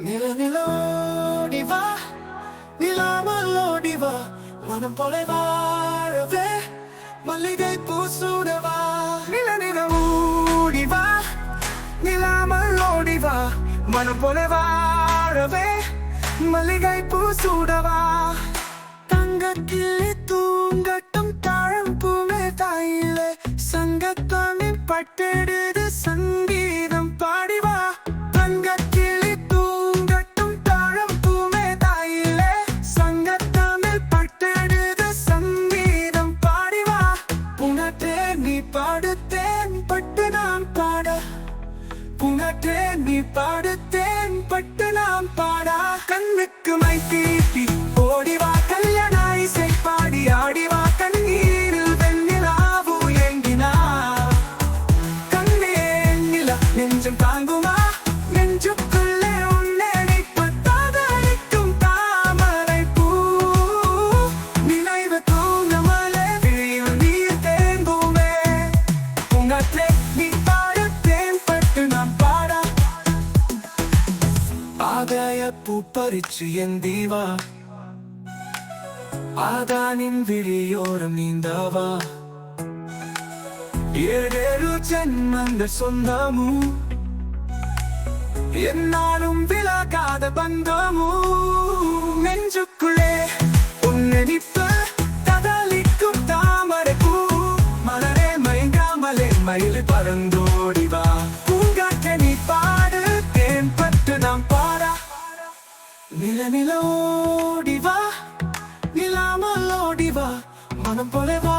நில நிலோடிவா நிலாமலோடிவா மனம் போல வாழவே மல்லிகை பூசூடவா நில நிலோடிவா நிலாமலோடிவா மனம் போல வாழவே மல்லிகை பூசூடவா தங்கக்கிளி தூங்கட்டும் தாழம் பூமே தாயிலே சங்கத்தானின் பட்டெடுது சங்கீதம் பாடிவா தங்கக்கிளி தூங்கட்டும் தாழம் பூமே தாயிலே சங்கத்தானில் பட்டெடுது சங்கீதம் பாடிவா புனற்றே நீ பாடுத்தேன் பட்டு நான் பாட புனற்றே நீ பாடுத்தேன் பட்டு நான் பாடா கண்ணுக்கு மை தீட்டி ஓடிவா கல்யாண இசை பாடி ஆடிவா கண்ணீரில் வெண்ணிலாவு ஏங்கினா கண்ணே நிலா நெஞ்சம் தாங்குமா நெஞ்சுக்குள்ளே உன்னை நினைப்பதாதரிக்கும் தாமரை பூ நினைவு தூங்கமலே விழியில் நீர் தேங்குமே உங்கற்றே நீ பாடுத்தேன் பட்டு நான் பாடா ஆகாய பூ பறிச்சு என் தீவா ஆதானின் விழியோரம் நீந்தவா ஏழேழு ஜென்மங்கள் சொந்தமு என்னாலும் விலகாத பந்தமு நெஞ்சுக்குள்ளே உன்னெனிப்பு ததலிக்கும் தாமரை பூ மலரே மயங்காமலே மயில் பறந்தோடிவா பூங்காற்றை நீ பாடு தேன் பட்டு நாம் பாடா நில நிலோடிவா நிலாமலோடிவா மனம் போல வா